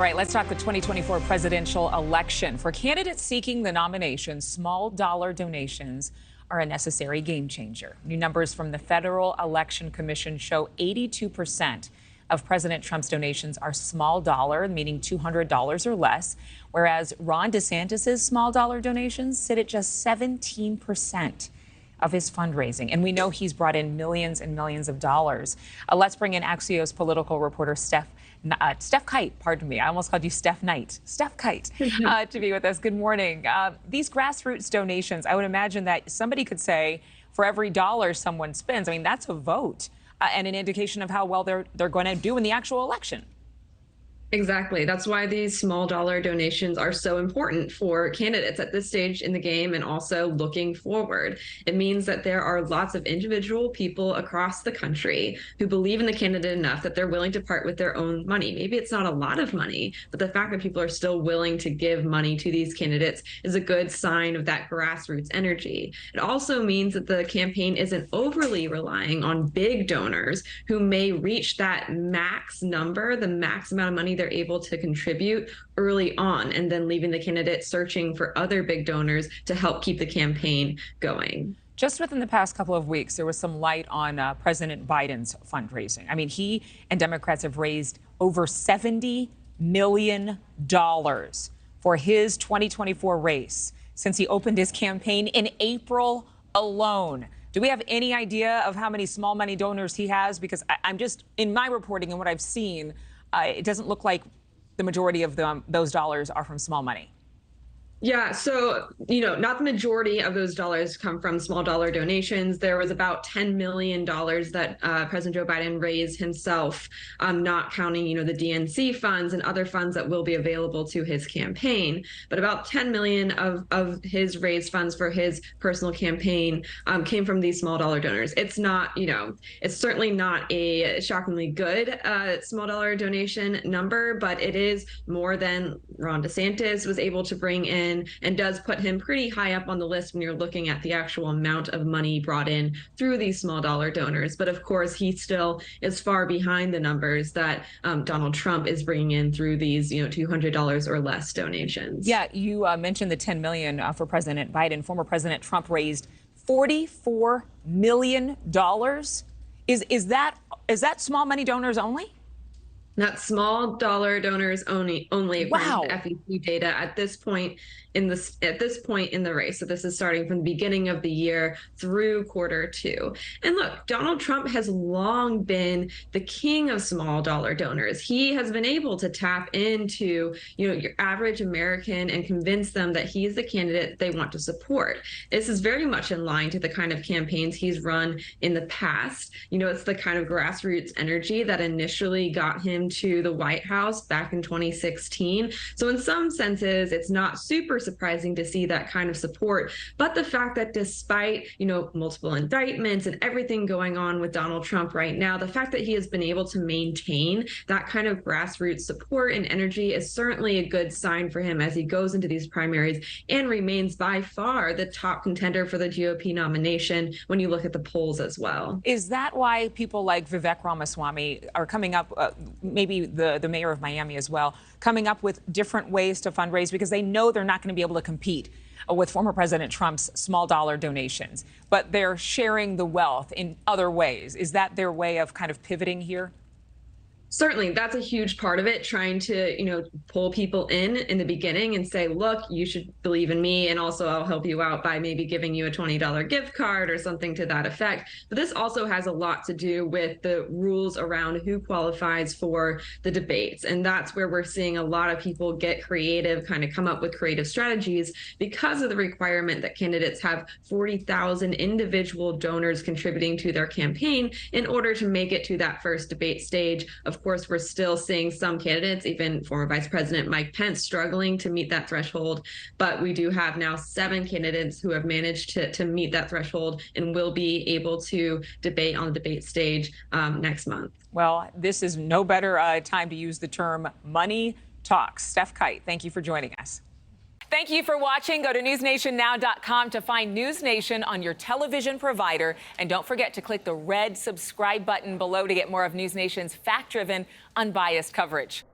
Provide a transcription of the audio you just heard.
All right, let's talk the 2024 presidential election. For candidates seeking the nomination, small dollar donations are a necessary game changer. New numbers from the Federal Election Commission show 82% of President Trump's donations are small dollar, meaning $200 or less, whereas Ron DeSantis' small dollar donations sit at just 17% of his fundraising. And we know he's brought in millions and millions of dollars. Let's bring in Axios political reporter Steph Kite, pardon me. I almost called you Steph Knight. Steph Kite to be with us. Good morning. These grassroots donations, I would imagine that somebody could say for every dollar someone spends, I mean, that's a vote and an indication of how well they're going to do in the actual election. Exactly. That's why these small dollar donations are so important for candidates at this stage in the game and also looking forward. It means that there are lots of individual people across the country who believe in the candidate enough that they're willing to part with their own money. Maybe it's not a lot of money, but the fact that people are still willing to give money to these candidates is a good sign of that grassroots energy. It also means that the campaign isn't overly relying on big donors who may reach that max number, the max amount of money they're able to contribute early on, and then leaving the candidate searching for other big donors to help keep the campaign going. Just within the past couple of weeks, there was some light on President Biden's fundraising. I mean, he and Democrats have raised over $70 million for his 2024 race since he opened his campaign in April alone. Do we have any idea of how many small money donors he has? Because I'm just, in my reporting and what I've seen, it doesn't look like the majority of those dollars are from small money. Yeah, so, not the majority of those dollars come from small dollar donations. There was about $10 million that President Joe Biden raised himself, not counting, the DNC funds and other funds that will be available to his campaign. But about 10 million of his raised funds for his personal campaign came from these small dollar donors. It's not, it's certainly not a shockingly good small dollar donation number, but it is more than Ron DeSantis was able to bring in, and does put him pretty high up on the list when you're looking at the actual amount of money brought in through these small dollar donors. But of course, he still is far behind the numbers that Donald Trump is bringing in through these, $200 or less donations. Yeah, you mentioned the $10 million for President Biden. Former President Trump raised $44 million. Is that small money donors only? Not small dollar donors only. Wow. According to the FEC data at this point in the race. So this is starting from the beginning of the year through Q2. And look, Donald Trump has long been the king of small dollar donors. He has been able to tap into, your average American and convince them that he is the candidate they want to support. This is very much in line to the kind of campaigns he's run in the past. It's the kind of grassroots energy that initially got him to the White House back in 2016. So in some senses, it's not super surprising to see that kind of support. But the fact that despite, multiple indictments and everything going on with Donald Trump right now, the fact that he has been able to maintain that kind of grassroots support and energy is certainly a good sign for him as he goes into these primaries and remains by far the top contender for the GOP nomination when you look at the polls as well. Is that why people like Vivek Ramaswamy are coming up, maybe the mayor of Miami as well, coming up with different ways to fundraise because they know they're not going to be able to compete with former President Trump's small dollar donations, but they're sharing the wealth in other ways? Is that their way of kind of pivoting here? Certainly, that's a huge part of it, trying to, pull people in the beginning and say, look, you should believe in me, and also I'll help you out by maybe giving you a $20 gift card or something to that effect. But this also has a lot to do with the rules around who qualifies for the debates. And that's where we're seeing a lot of people get creative, kind of come up with creative strategies because of the requirement that candidates have 40,000 individual donors contributing to their campaign in order to make it to that first debate stage. Of course, we're still seeing some candidates, even former Vice President Mike Pence, struggling to meet that threshold. But we do have now 7 candidates who have managed to meet that threshold and will be able to debate on the debate stage next month. Well, this is no better time to use the term money talks. Steph Kite, thank you for joining us. Thank you for watching. Go to newsnationnow.com to find News Nation on your television provider. And don't forget to click the red subscribe button below to get more of News Nation's fact-driven, unbiased coverage.